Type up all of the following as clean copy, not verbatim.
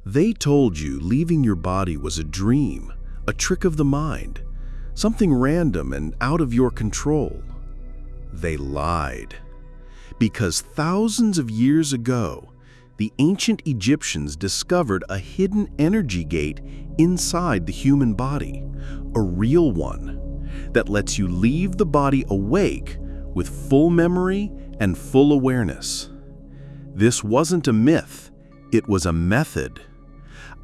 They told you leaving your body was a dream, a trick of the mind, something random and out of your control. They lied. Because thousands of years ago, the ancient Egyptians discovered a hidden energy gate inside the human body, a real one, that lets you leave the body awake with full memory and full awareness. This wasn't a myth, it was a method,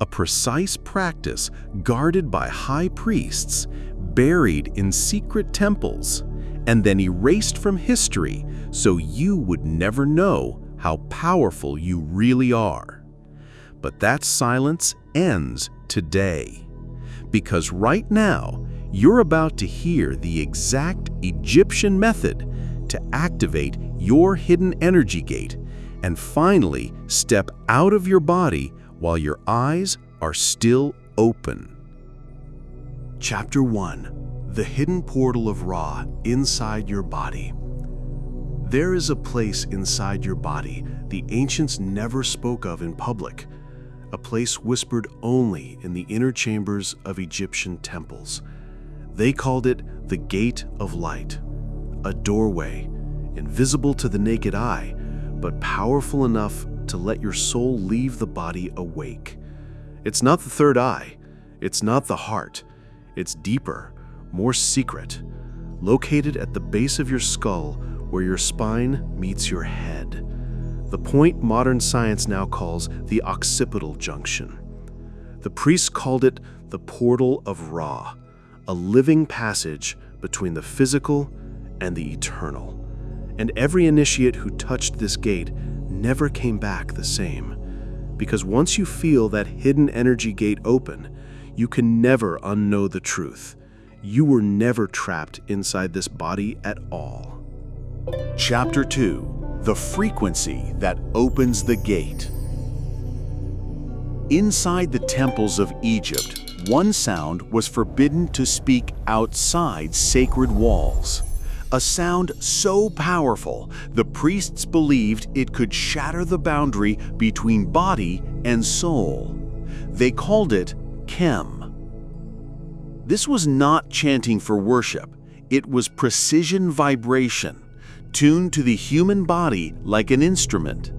a precise practice guarded by high priests, buried in secret temples, and then erased from history so you would never know how powerful you really are. But that silence ends today, because right now you're about to hear the exact Egyptian method to activate your hidden energy gate and finally step out of your body while your eyes are still open. Chapter 1: The Hidden Portal of Ra Inside Your Body. There is a place inside your body the ancients never spoke of in public, a place whispered only in the inner chambers of Egyptian temples. They called it the Gate of Light, a doorway, invisible to the naked eye, but powerful enough to let your soul leave the body awake. It's not the third eye, it's not the heart, it's deeper, more secret, located at the base of your skull where your spine meets your head, the point modern science now calls the occipital junction. The priests called it the Portal of Ra, a living passage between the physical and the eternal. And every initiate who touched this gate never came back the same, because once you feel that hidden energy gate open, you can never unknow the truth. You were never trapped inside this body at all. Chapter 2: The Frequency That Opens the Gate. Inside the temples of Egypt, one sound was forbidden to speak outside sacred walls. A sound so powerful, the priests believed it could shatter the boundary between body and soul. They called it Kem. This was not chanting for worship. It was precision vibration, tuned to the human body like an instrument.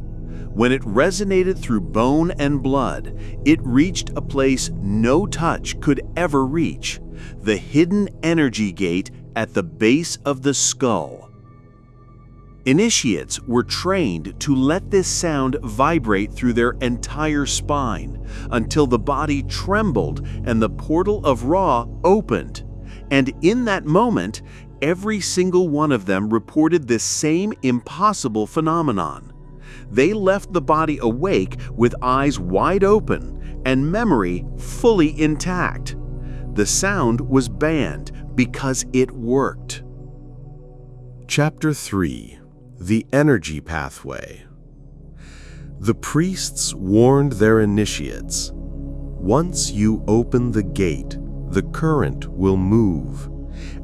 When it resonated through bone and blood, it reached a place no touch could ever reach, the hidden energy gate at the base of the skull. Initiates were trained to let this sound vibrate through their entire spine until the body trembled and the portal of Ra opened. And in that moment, every single one of them reported this same impossible phenomenon. They left the body awake with eyes wide open and memory fully intact. The sound was banned because it worked. Chapter 3: The Energy Pathway. The priests warned their initiates, once you open the gate, the current will move,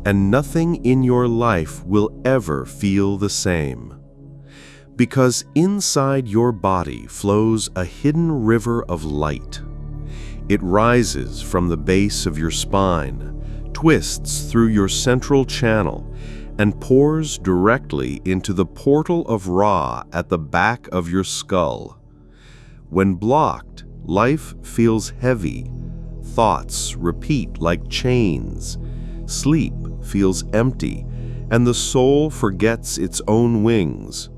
and nothing in your life will ever feel the same. Because inside your body flows a hidden river of light. It rises from the base of your spine, twists through your central channel, and pours directly into the portal of Ra at the back of your skull. When blocked, life feels heavy. Thoughts repeat like chains. Sleep feels empty, and the soul forgets its own wings.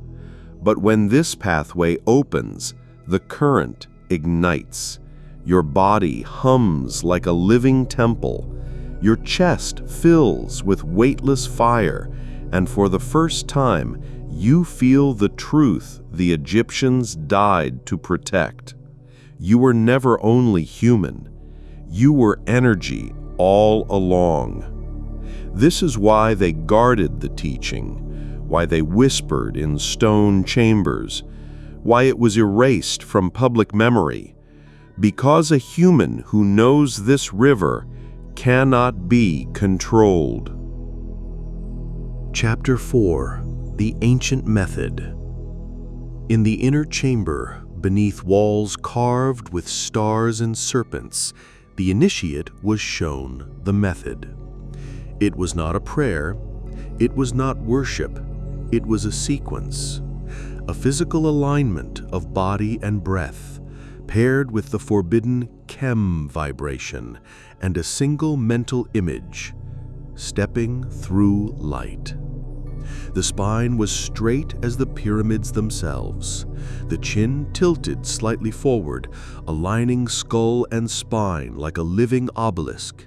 But when this pathway opens, the current ignites. Your body hums like a living temple. Your chest fills with weightless fire, and for the first time, you feel the truth the Egyptians died to protect. You were never only human. You were energy all along. This is why they guarded the teaching, why they whispered in stone chambers, why it was erased from public memory. Because a human who knows this river cannot be controlled. Chapter 4: The Ancient Method. In the inner chamber, Beneath walls carved with stars and serpents, the initiate was shown the method. It was not a prayer, it was not worship, it was a sequence, a physical alignment of body and breath, paired with the forbidden chem vibration and a single mental image, stepping through light. The spine was straight as the pyramids themselves, the chin tilted slightly forward, aligning skull and spine like a living obelisk.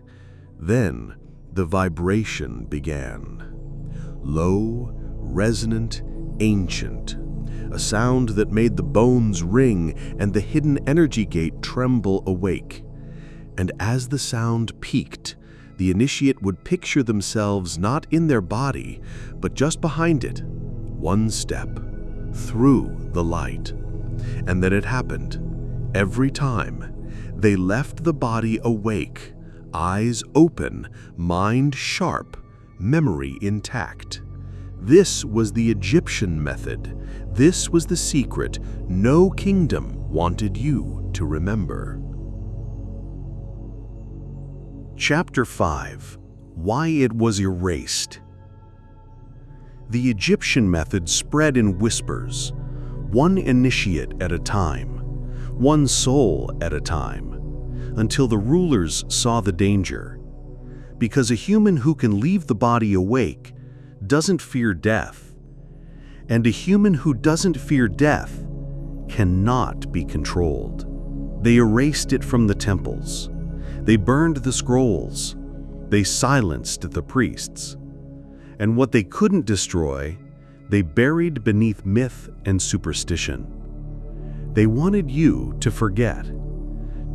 Then the vibration began. Low, resonant, ancient, a sound that made the bones ring and the hidden energy gate tremble awake. And as the sound peaked, the initiate would picture themselves not in their body, but just behind it, one step, through the light. And then it happened. Every time, they left the body awake, eyes open, mind sharp, memory intact. This was the Egyptian method. This was the secret no kingdom wanted you to remember. Chapter 5. Why it was erased. The Egyptian method spread in whispers, one initiate at a time, one soul at a time, until the rulers saw the danger. Because a human who can leave the body awake doesn't fear death, and a human who doesn't fear death cannot be controlled. They erased it from the temples. They burned the scrolls. They silenced the priests. And what they couldn't destroy, they buried beneath myth and superstition. They wanted you to forget,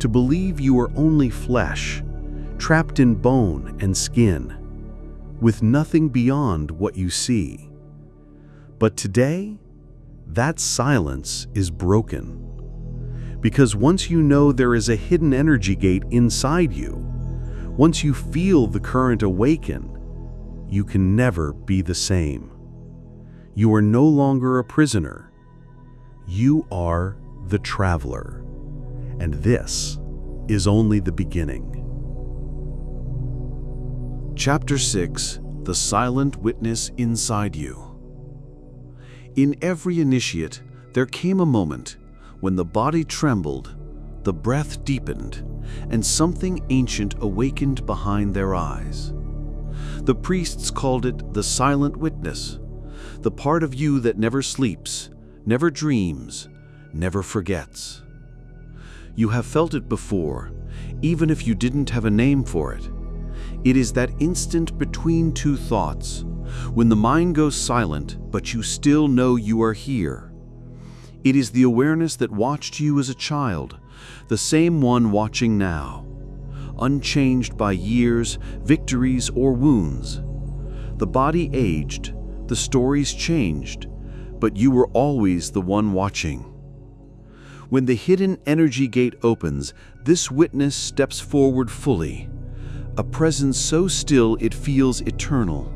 to believe you are only flesh, trapped in bone and skin, with nothing beyond what you see. But today, that silence is broken. Because once you know there is a hidden energy gate inside you, once you feel the current awaken, you can never be the same. You are no longer a prisoner. You are the traveler. And this is only the beginning. Chapter 6. The Silent Witness Inside You. In every initiate, there came a moment when the body trembled, the breath deepened, and something ancient awakened behind their eyes. The priests called it the silent witness, the part of you that never sleeps, never dreams, never forgets. You have felt it before, even if you didn't have a name for it. It is that instant between two thoughts, when the mind goes silent, but you still know you are here. It is the awareness that watched you as a child, the same one watching now, unchanged by years, victories, or wounds. The body aged, the stories changed, but you were always the one watching. When the hidden energy gate opens, this witness steps forward fully, a presence so still it feels eternal,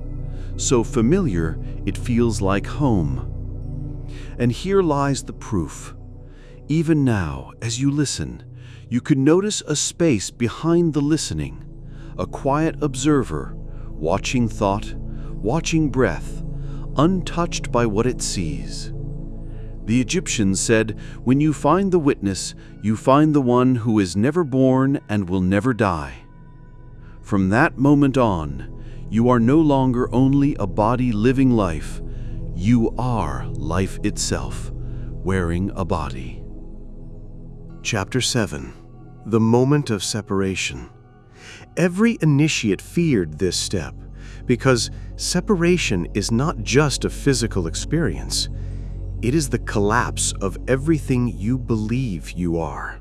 so familiar it feels like home. And here lies the proof. Even now, as you listen, you can notice a space behind the listening, a quiet observer, watching thought, watching breath, untouched by what it sees. The Egyptians said, when you find the witness, you find the one who is never born and will never die. From that moment on, you are no longer only a body living life. You are life itself, wearing a body. Chapter 7. The Moment of Separation. Every initiate feared this step, because separation is not just a physical experience. It is the collapse of everything you believe you are.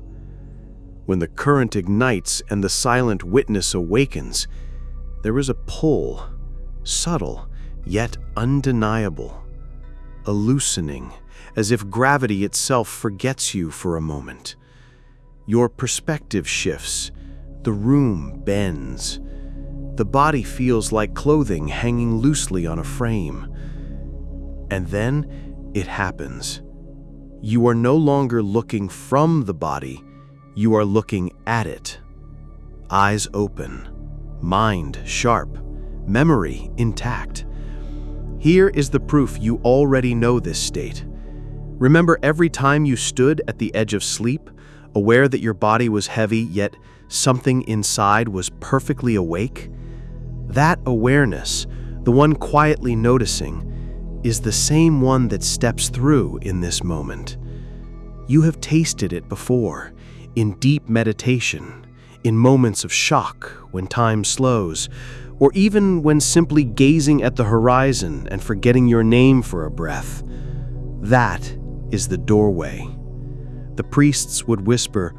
When the current ignites and the silent witness awakens, there is a pull, subtle yet undeniable, a loosening, as if gravity itself forgets you for a moment. Your perspective shifts, the room bends, the body feels like clothing hanging loosely on a frame. And then it happens. You are no longer looking from the body, you are looking at it. Eyes open, mind sharp, memory intact. Here is the proof you already know this state. Remember every time you stood at the edge of sleep, aware that your body was heavy, yet something inside was perfectly awake? That awareness, the one quietly noticing, is the same one that steps through in this moment. You have tasted it before, in deep meditation, in moments of shock when time slows, or even when simply gazing at the horizon and forgetting your name for a breath. That is the doorway. The priests would whisper,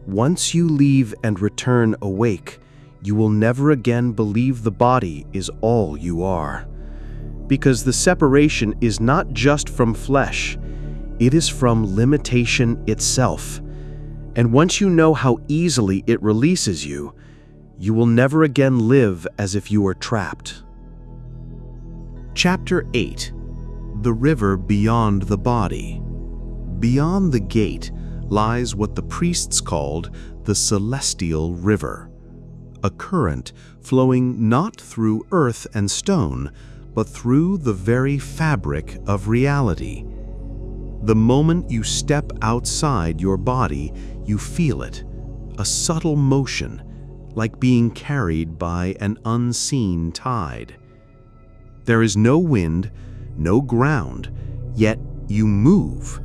"Once you leave and return awake, you will never again believe the body is all you are." Because the separation is not just from flesh, it is from limitation itself. And once you know how easily it releases you, you will never again live as if you were trapped. Chapter 8. The River Beyond the Body. Beyond the gate lies what the priests called the Celestial River, a current flowing not through earth and stone, but through the very fabric of reality. The moment you step outside your body, you feel it, a subtle motion, like being carried by an unseen tide. There is no wind, no ground, yet you move.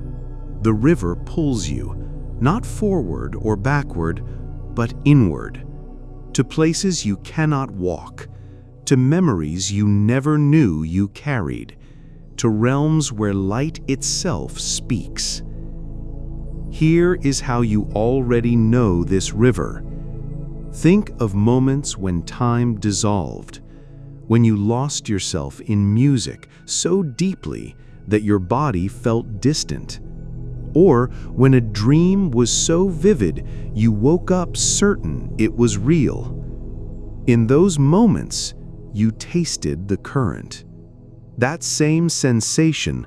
The river pulls you, not forward or backward, but inward, to places you cannot walk, to memories you never knew you carried, to realms where light itself speaks. Here is how you already know this river. Think of moments when time dissolved, when you lost yourself in music so deeply that your body felt distant, or when a dream was so vivid you woke up certain it was real. In those moments, you tasted the current. That same sensation,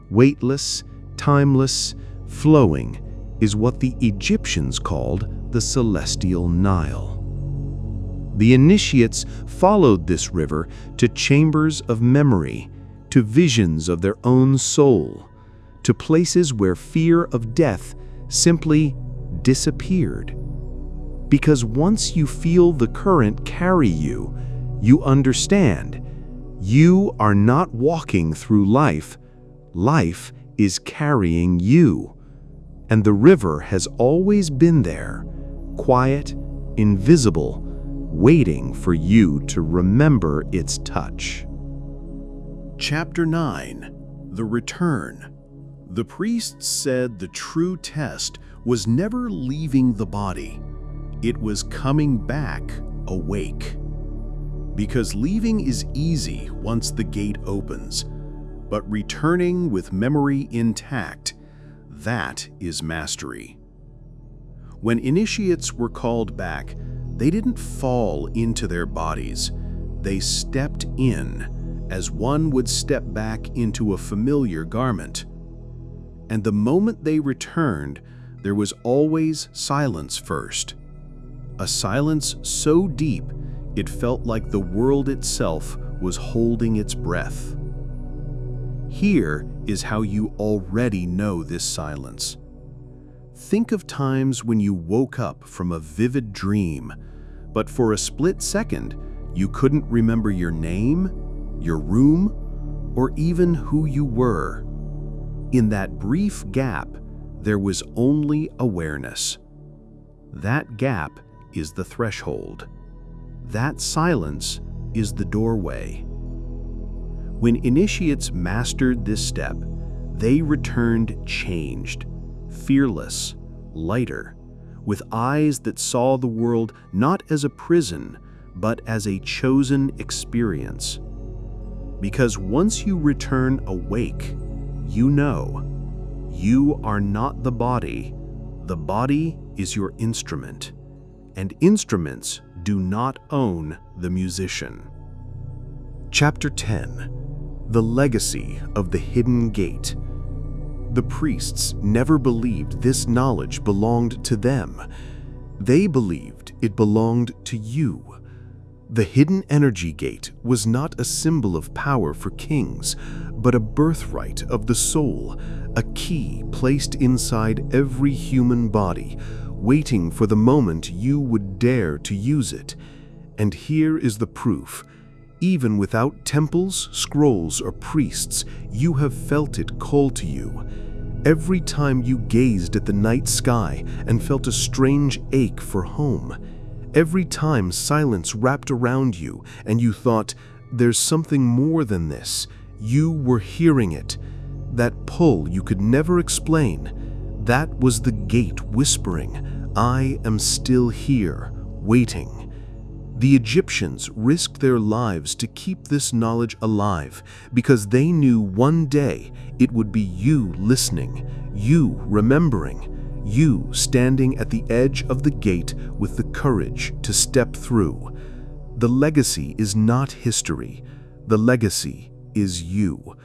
weightless, timeless, flowing, is what the Egyptians called the Celestial Nile. The initiates followed this river to chambers of memory, to visions of their own soul, to places where fear of death simply disappeared. Because once you feel the current carry you, you understand you are not walking through life, life is carrying you. And the river has always been there, quiet, invisible, waiting for you to remember its touch. Chapter 9. The Return. The priests said the true test was never leaving the body. It was coming back awake. Because leaving is easy once the gate opens, but returning with memory intact, that is mastery. When initiates were called back, they didn't fall into their bodies. They stepped in, as one would step back into a familiar garment. And the moment they returned, there was always silence first. A silence so deep, it felt like the world itself was holding its breath. Here is how you already know this silence. Think of times when you woke up from a vivid dream, but for a split second, you couldn't remember your name, your room, or even who you were. In that brief gap, there was only awareness. That gap is the threshold. That silence is the doorway. When initiates mastered this step, they returned changed, fearless, lighter, with eyes that saw the world not as a prison, but as a chosen experience. Because once you return awake, you know you are not the body is your instrument, and instruments do not own the musician. Chapter 10. The Legacy of the Hidden Gate. The priests never believed this knowledge belonged to them. They believed it belonged to you. The hidden energy gate was not a symbol of power for kings, but a birthright of the soul, a key placed inside every human body, waiting for the moment you would dare to use it. And here is the proof. Even without temples, scrolls, or priests, you have felt it call to you. Every time you gazed at the night sky and felt a strange ache for home. Every time silence wrapped around you and you thought, there's something more than this, you were hearing it. That pull you could never explain, that was the gate whispering, I am still here, waiting. The Egyptians risked their lives to keep this knowledge alive because they knew one day it would be you listening, you remembering, you standing at the edge of the gate with the courage to step through. The legacy is not history. The legacy is you.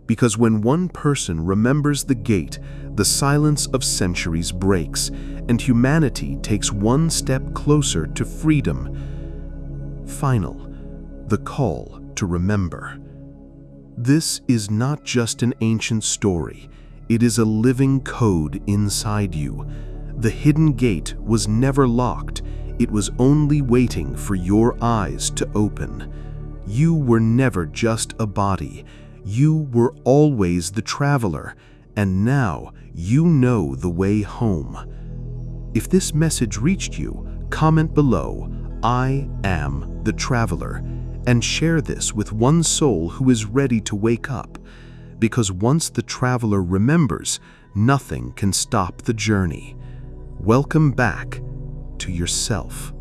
Because when one person remembers the gate, the silence of centuries breaks, and humanity takes one step closer to freedom. Final, the call to remember. This is not just an ancient story. It is a living code inside you. The hidden gate was never locked. It was only waiting for your eyes to open. You were never just a body. You were always the traveler, and now you know the way home. If this message reached you, comment below, I am the traveler, and share this with one soul who is ready to wake up. Because once the traveler remembers, nothing can stop the journey. Welcome back to yourself.